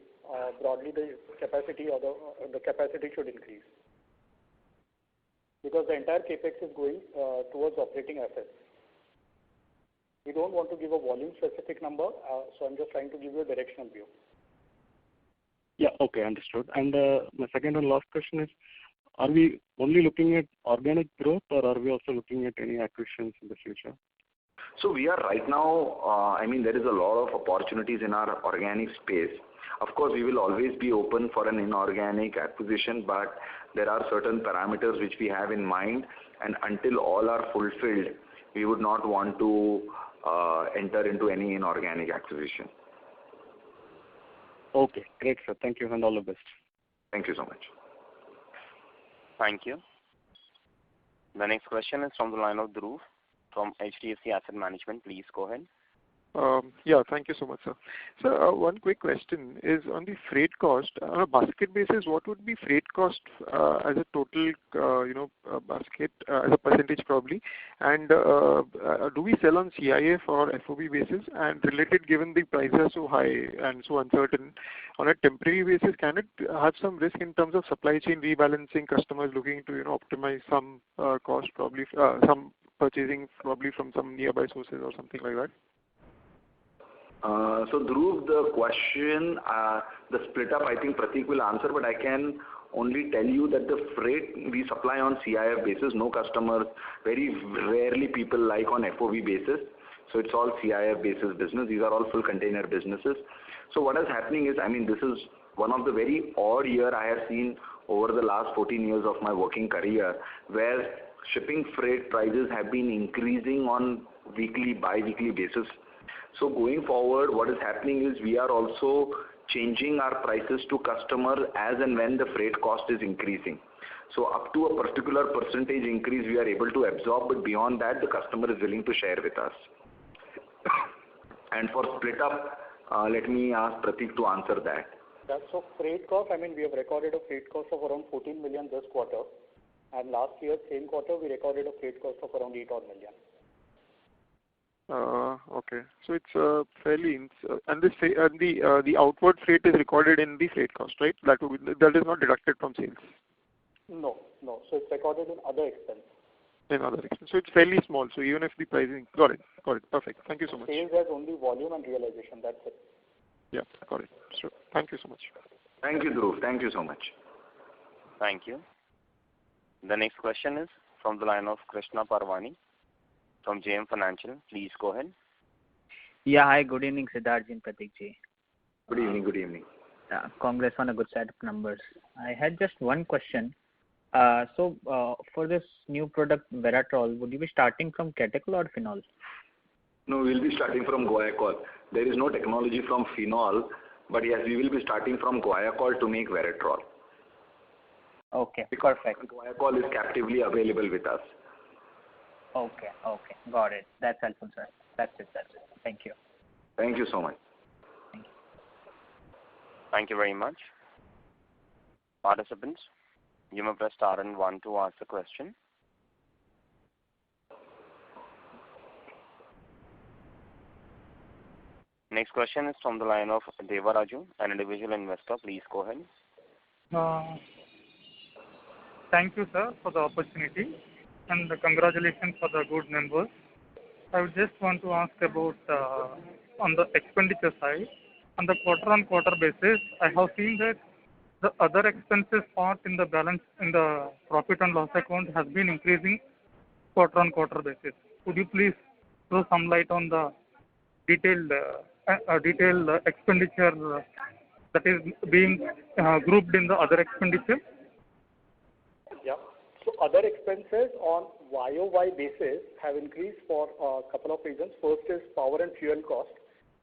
broadly the capacity or the capacity should increase. Because the entire capex is going towards operating assets. We don't want to give a volume specific number, so I'm just trying to give you a directional view. Yeah, okay, understood. And my second and last question is, are we only looking at organic growth, or are we also looking at any acquisitions in the future? So we are right now, there is a lot of opportunities in our organic space. Of course, we will always be open for an inorganic acquisition, but there are certain parameters which we have in mind, and until all are fulfilled, we would not want to enter into any inorganic acquisition. Okay, great, sir. Thank you and all the best. Thank you so much. Thank you. The next question is from the line of Dhruv from HDFC Asset Management. Please go ahead. Yeah, thank you so much, sir. So one quick question is on the freight cost. On a basket basis, what would be freight cost as a total, basket, as a percentage probably? And do we sell on CIF or FOB basis? And related, given the prices are so high and so uncertain, on a temporary basis, can it have some risk in terms of supply chain rebalancing, customers looking to, optimize some cost, probably some purchasing probably from some nearby sources or something like that? So Dhruv, the question, the split up, I think Prateek will answer, but I can only tell you that the freight we supply on CIF basis. No customers, very rarely people like on FOB basis. So it's all CIF basis business. These are all full container businesses. So what is happening is, this is one of the very odd year I have seen over the last 14 years of my working career, where shipping freight prices have been increasing on weekly, bi-weekly basis. So going forward, what is happening is we are also changing our prices to customers as and when the freight cost is increasing. So up to a particular percentage increase we are able to absorb, but beyond that the customer is willing to share with us. And for split up, let me ask Prateek to answer that. That's so freight cost. We have recorded a freight cost of around 14 million this quarter, and last year same quarter we recorded a freight cost of around 8 odd million. Okay, so it's fairly, and this the outward freight is recorded in the freight cost, right? That is not deducted from sales. No. So it's recorded in other expense. In other expense, so it's fairly small. So even if the pricing, got it, perfect. Thank you so much. Sales has only volume and realization. That's it. Yeah, got it. Sure. Thank you so much. Thank you, Dhruv. Thank you so much. Thank you. The next question is from the line of Krishna Parwani from JM Financial. Please go ahead. Yeah, hi. Good evening, Siddharth and Prateek ji. Good evening. Good evening. Congrats on a good set of numbers. I had just one question. So for this new product Veratrole, would you be starting from catechol or phenol? No, we'll be starting from guaiacol. There is no technology from phenol, but yes, we will be starting from guaiacol to make Veratrole. Okay, perfect. Guaiacol is captively available with us. Okay, got it. That's helpful, sir. That's it. Thank you. Thank you so much. Thank you. Thank you very much. Participants, you may press star and 1 to ask the question. Next question is from the line of Devaraju, an individual investor. Please go ahead. Thank you, sir, for the opportunity, and congratulations for the good numbers. I would just want to ask about on the expenditure side, on the quarter-on-quarter basis, I have seen that the other expenses part in the balance in the profit and loss account has been increasing quarter-on-quarter basis. Could you please throw some light on the detailed expenditure that is being grouped in the other expenditure? Yeah. So other expenses on YOY basis have increased for a couple of reasons. First is power and fuel cost.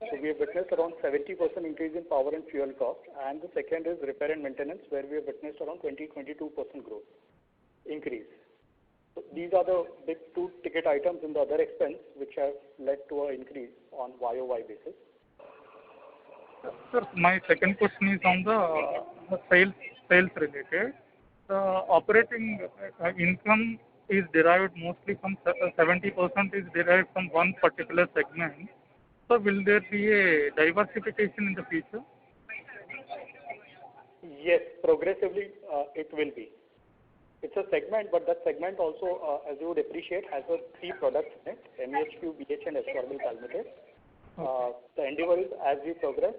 So we have witnessed around 70% increase in power and fuel cost, and the second is repair and maintenance, where we have witnessed around 22% growth increase. So these are the big two ticket items in the other expense which have led to an increase on YOY basis. Sir, my second question is on the sales related. The operating income is derived mostly from 70% is derived from one particular segment. So will there be a diversification in the future? Yes, progressively it will be. It's a segment, but that segment also, as you would appreciate, has 3 products in it: MEHQ, BH, and ascorbyl palmitate. The endeavor is, as we progress,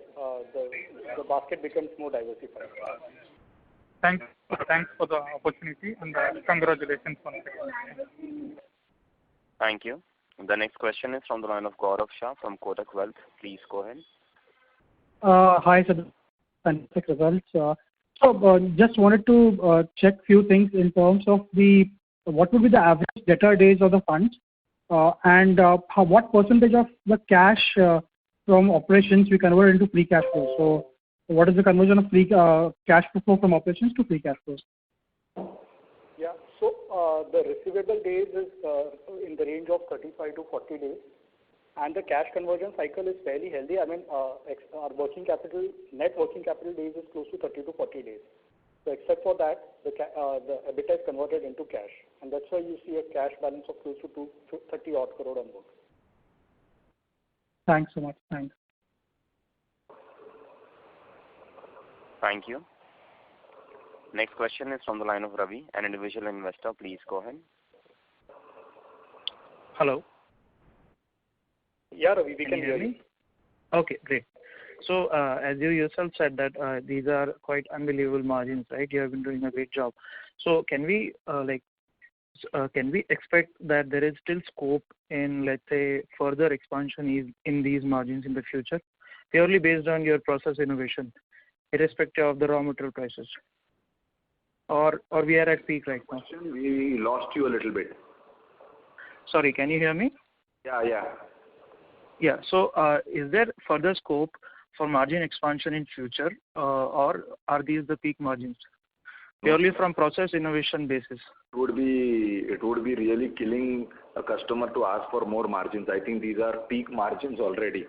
the basket becomes more diversified. Thanks for the opportunity, and congratulations once again. Thank you. The next question is from the line of Gaurav Shah from Kotak Wealth. Please go ahead. Hi, sir. Fantastic results. So just wanted to check few things in terms of what would be the average debtor days of the funds What percentage of the cash from operations we convert into free cash flow? So what is the conversion of free cash flow from operations to free cash flows? Yeah. So the receivable days is in the range of 35 to 40 days, and the cash conversion cycle is fairly healthy. I mean, our net working capital days is close to 30 to 40 days. So except for that, the EBITDA is converted into cash, and that's why you see a cash balance of close to 30 odd crore on book. Thanks so much. Thanks. Thank you. Next question is from the line of Ravi, an individual investor. Please go ahead. Hello. Yeah, Ravi, we can hear you. Okay, great. So as you yourself said that these are quite unbelievable margins, right? You have been doing a great job. So can we can we expect that there is still scope in, let's say, further expansion in these margins in the future, purely based on your process innovation, irrespective of the raw material prices? Or we are at peak right now? We lost you a little bit. Sorry, can you hear me? Yeah. Yeah. So is there further scope for margin expansion in future, or are these the peak margins, purely from process innovation basis? It would be really killing a customer to ask for more margins. I think these are peak margins already.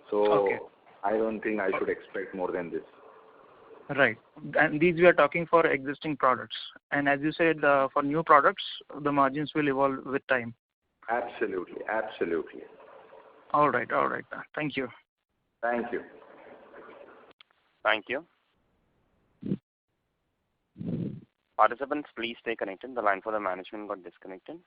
So okay. I don't think I should expect more than this. Right. And these we are talking for existing products. And as you said, for new products, the margins will evolve with time. Absolutely. All right. Thank you. Thank you. Thank you. Participants, please stay connected. The line for the management got disconnected.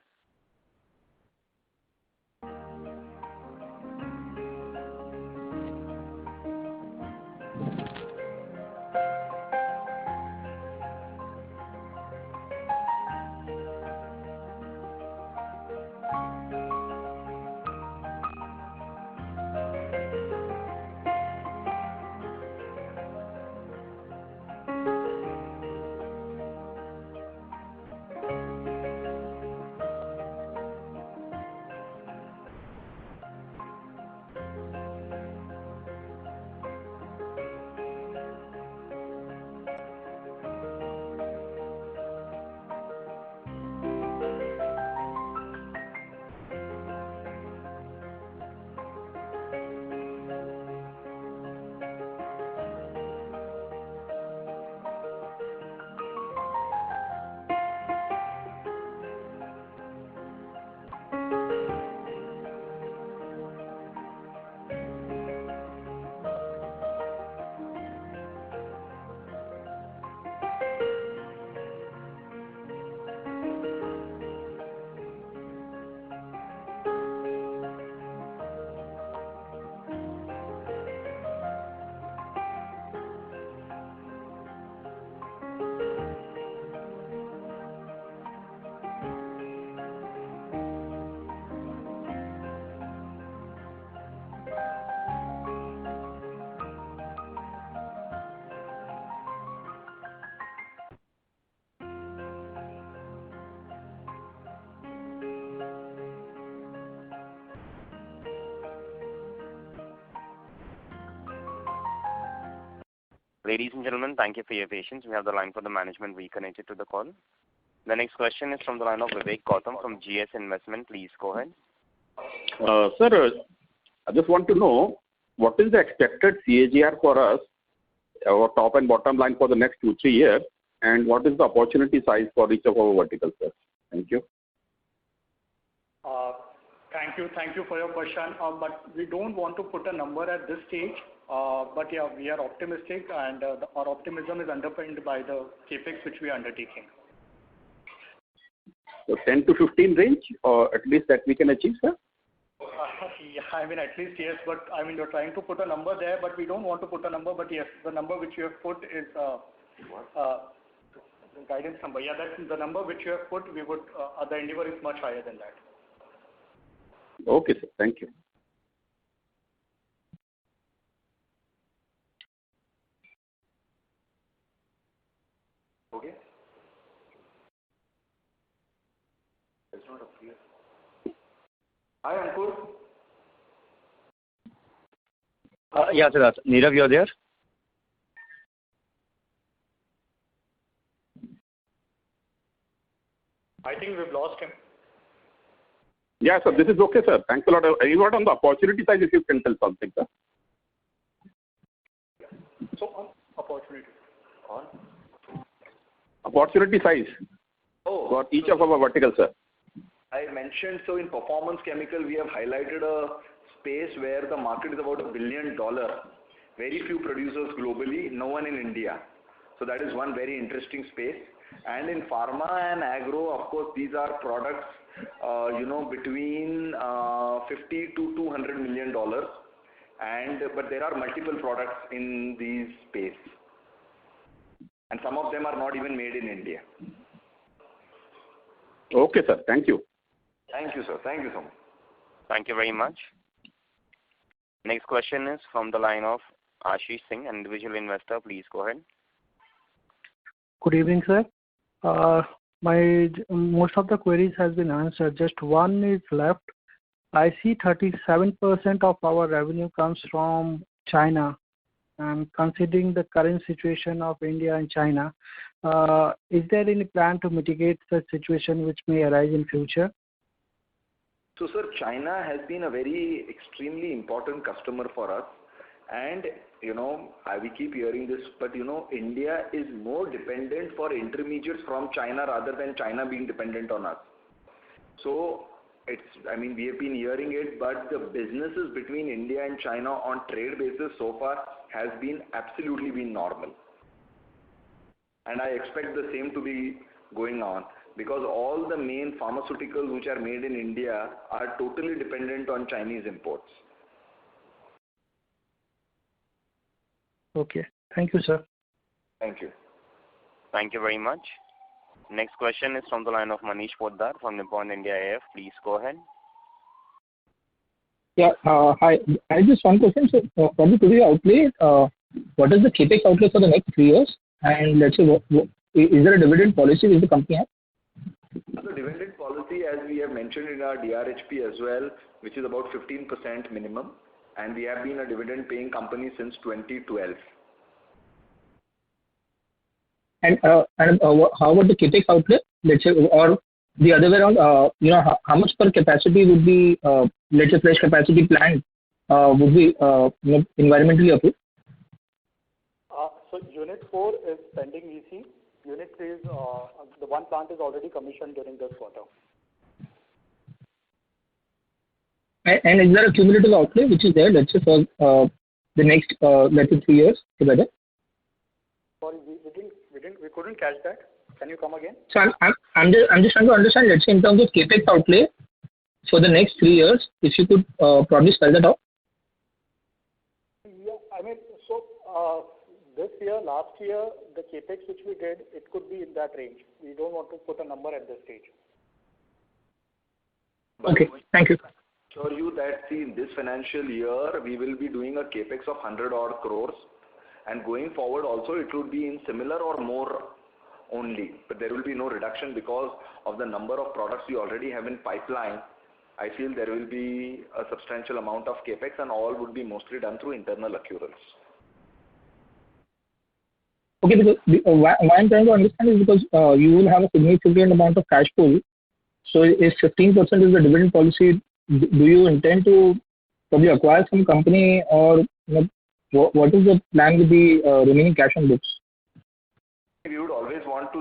Ladies and gentlemen, thank you for your patience. We have the line for the management reconnected to the call. The next question is from the line of Vivek Gautam from GS Investment. Please go ahead. Sir, I just want to know what is the expected CAGR for us, our top and bottom line for the next 2-3 years, and what is the opportunity size for each of our verticals, sir? Thank you. Thank you for your question. But we don't want to put a number at this stage. But yeah, we are optimistic, and our optimism is underpinned by the capex which we are undertaking. So 10 to 15 range, or at least that we can achieve, sir? Yeah, I mean, at least yes, but I mean, you're trying to put a number there, but we don't want to put a number. But yes, the number which you have put is the guidance number. Yeah, that's the number which you have put. We would the endeavor is much higher than that. Okay, sir. Thank you. Okay. It's not up here. Hi, Ankur. Yeah, Siddharth. Nirav, you're there? I think we've lost him. Yeah, sir. This is okay, sir. Thanks a lot. You got on the opportunity side, if you can tell something, sir. So on opportunity. On? Opportunity size. Oh. For each of our verticals, sir. I mentioned, so in performance chemical, we have highlighted a space where the market is about $1 billion. Very few producers globally, no one in India. So that is one very interesting space. And in pharma and agro, of course, these are products, between 50 to $200 million. But there are multiple products in these space. And some of them are not even made in India. Okay, sir. Thank you. Thank you, sir. Thank you so much. Thank you very much. Next question is from the line of Ashish Singh, an individual investor. Please go ahead. Good evening, sir. Most of the queries has been answered. Just one is left. I see 37% of our revenue comes from China. And considering the current situation of India and China, is there any plan to mitigate such situation which may arise in future? So, sir, China has been a very extremely important customer for us. And, we keep hearing this, but, India is more dependent for intermediates from China rather than China being dependent on us. So, we have been hearing it, but the businesses between India and China on trade basis so far has been absolutely normal. And I expect the same to be going on because all the main pharmaceuticals which are made in India are totally dependent on Chinese imports. Okay. Thank you, sir. Thank you. Thank you very much. Next question is from the line of Manish Poddar from Nippon India AF. Please go ahead. Yeah. Hi. I have just one question. So, for the today outlay, what is the capex outlay for the next 3 years? And let's say, is there a dividend policy which the company has? The dividend policy, as we have mentioned in our DRHP as well, which is about 15% minimum, and we have been a dividend-paying company since 2012. And how about the capex outlay? Let's say, or the other way around, how much per capacity would be, let's say, fresh capacity planned would be environmentally approved? So Unit 4 is pending EC. Unit 3 is, the one plant is already commissioned during this quarter. And is there a cumulative outlay which is there, let's say, for the next, let's say, 3 years together? Sorry, we couldn't catch that. Can you come again? So I'm just trying to understand, let's say, in terms of capex outlay for the next 3 years, if you could probably spell that out. Yeah, this year, last year, the capex which we did, it could be in that range. We don't want to put a number at this stage. Okay, thank you. Assure you that in this financial year, we will be doing a capex of 100 odd crores, and going forward also it would be in similar or more only, but there will be no reduction because of the number of products we already have in pipeline. I feel there will be a substantial amount of capex, and all would be mostly done through internal accruals. Okay, because why I'm trying to understand is because you will have a significant amount of cash pool. So if 15% is the dividend policy, do you intend to probably acquire some company, or what is the plan with the remaining cash on books? We would always want to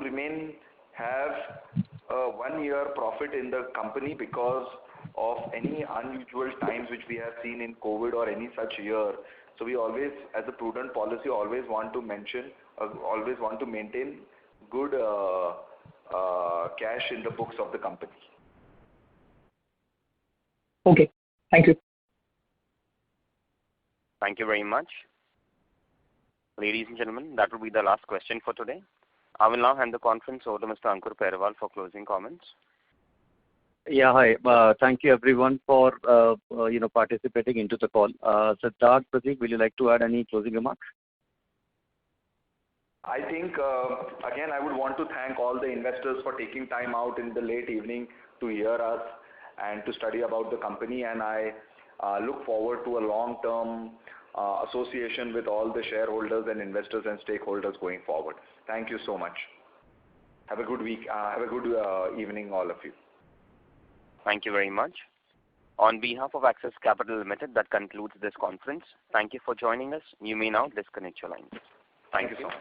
have a 1 year profit in the company because of any unusual times which we have seen in COVID or any such year. So we always, as a prudent policy, always want to maintain good cash in the books of the company. Okay, thank you. Thank you very much. Ladies and gentlemen, that will be the last question for today. I will now hand the conference over to Mr. Ankur Periwal for closing comments. Yeah, hi. Thank you everyone for participating into the call. Siddharth, Prateek, will you like to add any closing remarks? I think, again, I would want to thank all the investors for taking time out in the late evening to hear us. and to study about the company, and I look forward to a long-term association with all the shareholders and investors and stakeholders going forward. Thank you so much. Have a good week. Have a good evening, all of you. Thank you very much. On behalf of Axis Capital Limited, that concludes this conference. Thank you for joining us. You may now disconnect your lines. Thank you so much.